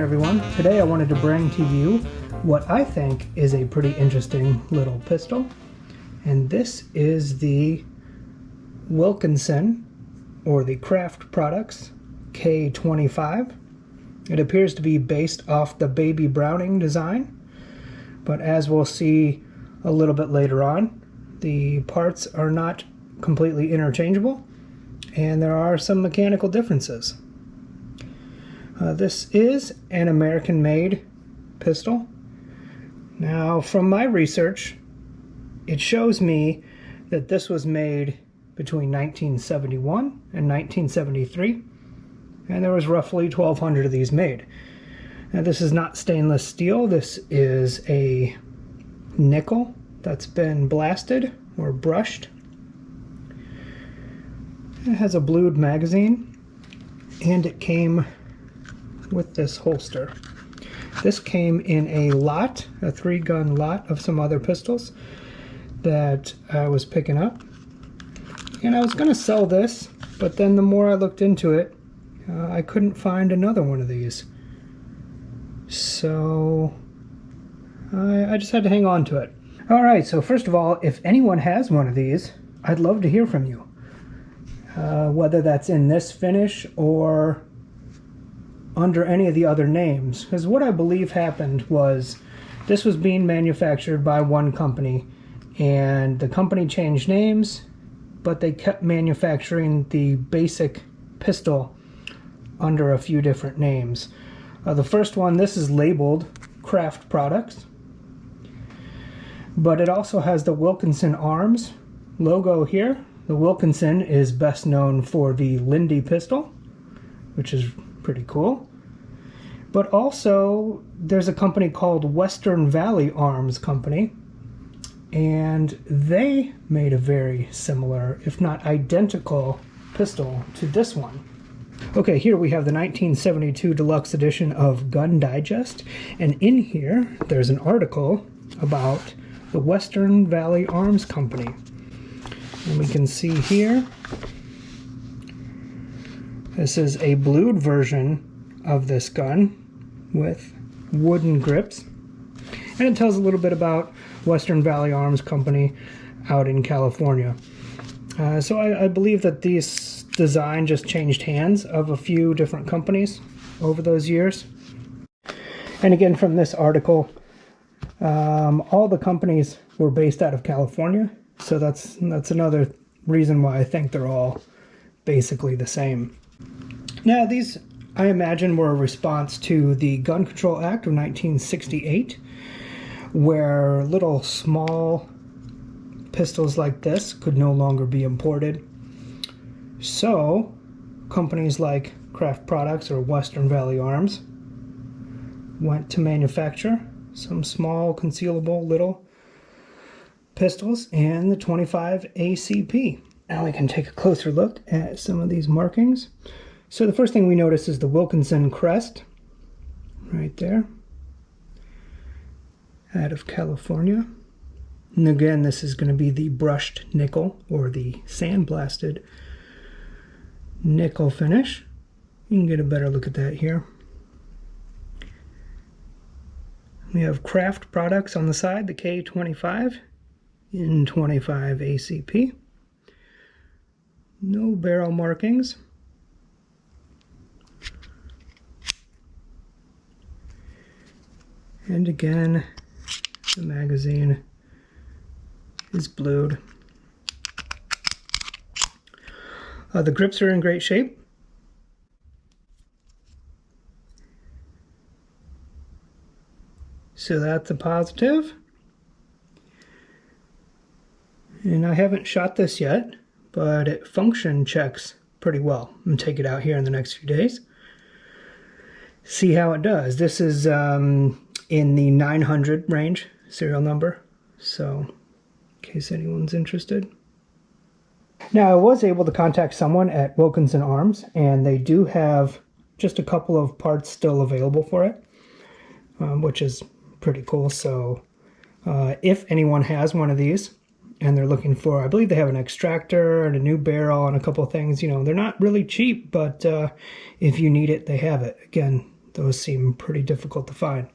everyone. Today I wanted to bring to you what I think is a pretty interesting little pistol. And this is the Wilkinson, or the Craft Products, K-25. It appears to be based off the Baby Browning design, but as we'll see a little bit later on, the parts are not completely interchangeable, and there are some mechanical differences. This is an American-made pistol. Now, from my research, it shows me that this was made between 1971 and 1973, and there was roughly 1,200 of these made. Now, this is not stainless steel. This is a nickel that's been blasted or brushed. It has a blued magazine, and it came with this holster. This came in a lot, a 3-gun lot of some other pistols that I was picking up. And I was going to sell this, but then the more I looked into it, I couldn't find another one of these. So I just had to hang on to it. Alright, so first of all, if anyone has one of these, I'd love to hear from you. Whether that's in this finish or under any of the other names. Because what I believe happened was this was being manufactured by one company, and the company changed names, but they kept manufacturing the basic pistol under a few different names. The first one, this is labeled Craft Products, but it also has the Wilkinson Arms logo here. The Wilkinson is best known for the Lindy pistol, which is pretty cool. But also, there's a company called Western Valley Arms Company, and they made a very similar, if not identical, pistol to this one. Okay, here we have the 1972 deluxe edition of Gun Digest, and in here there's an article about the Western Valley Arms Company. And we can see here, this is a blued version of this gun with wooden grips. And it tells a little bit about Western Valley Arms Company out in California. So I believe that this design just changed hands of a few different companies over those years. And again, from this article, all the companies were based out of California. So that's another reason why I think they're all basically the same. Now, these, I imagine, were a response to the Gun Control Act of 1968, where little small pistols like this could no longer be imported. So, companies like Craft Products or Western Valley Arms went to manufacture some small, concealable little pistols and the 25 ACP. Now we can take a closer look at some of these markings. So the first thing we notice is the Wilkinson crest right there, out of California. And again, this is going to be the brushed nickel, or the sandblasted nickel finish. You can get a better look at that here. We have Craft Products on the side, the K-25 in 25 ACP. No barrel markings. And again, the magazine is blued. The grips are in great shape. So that's a positive. And I haven't shot this yet, but it function checks pretty well. I'm going to take it out here in the next few days. See how it does. This is in the 900 range serial number, so in case anyone's interested. Now, I was able to contact someone at Wilkinson Arms, and they do have just a couple of parts still available for it, which is pretty cool. So if anyone has one of these and they're looking for, I believe they have an extractor and a new barrel and a couple of things, you know, they're not really cheap, but if you need it, they have it. Again, those seem pretty difficult to find.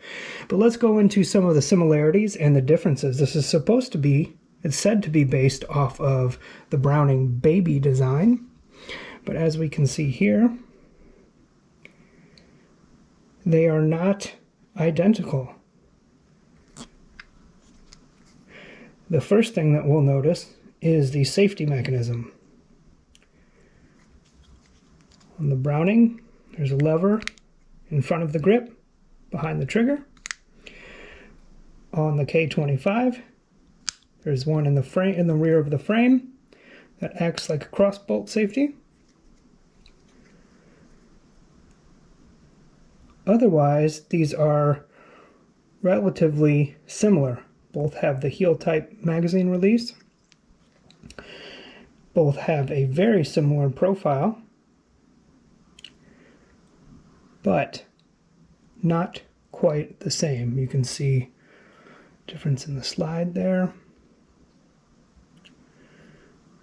But let's go into some of the similarities and the differences. This is supposed to be, it's said to be based off of the Browning Baby design. But as we can see here, they are not identical. The first thing that we'll notice is the safety mechanism. On the Browning, there's a lever in front of the grip, behind the trigger. On the K-25, there's one in the frame, in the rear of the frame, that acts like a cross bolt safety. Otherwise, these are relatively similar. Both have the heel type magazine release. Both have a very similar profile, but not quite the same. You can see difference in the slide there.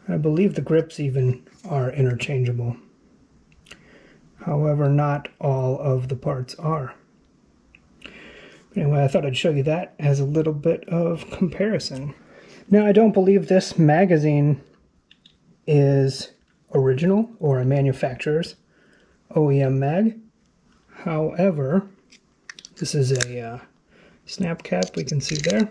I believe the grips even are interchangeable. However, not all of the parts are. Anyway, I thought I'd show you that as a little bit of comparison. Now, I don't believe this magazine is original or a manufacturer's OEM mag. However, this is a snap cap we can see there.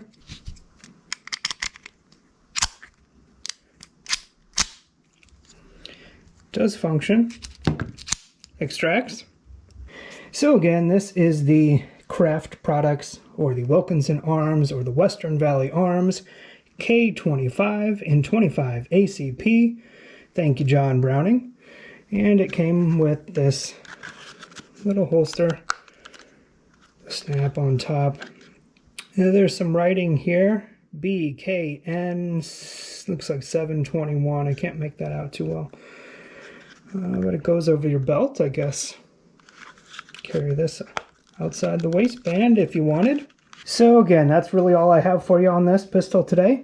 Does function. Extracts. So again, this is the Craft Products or the Wilkinson Arms or the Western Valley Arms K-25 in 25 ACP. Thank you, John Browning. And it came with this little holster, snap on top. Now, there's some writing here. BKN, looks like 721. I can't make that out too well. But it goes over your belt, I guess. Carry this outside the waistband if you wanted. So again, that's really all I have for you on this pistol today.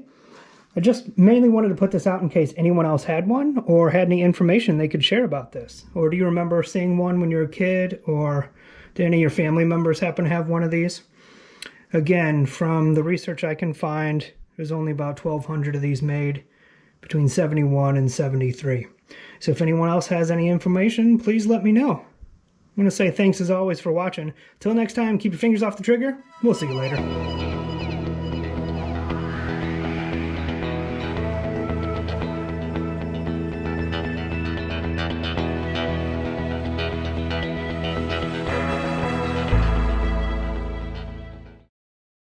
I just mainly wanted to put this out in case anyone else had one or had any information they could share about this. Or do you remember seeing one when you were a kid, or did any of your family members happen to have one of these? Again, from the research I can find, there's only about 1,200 of these made between 71 and 73. So if anyone else has any information, please let me know. I'm going to say thanks as always for watching. Till next time, keep your fingers off the trigger. We'll see you later.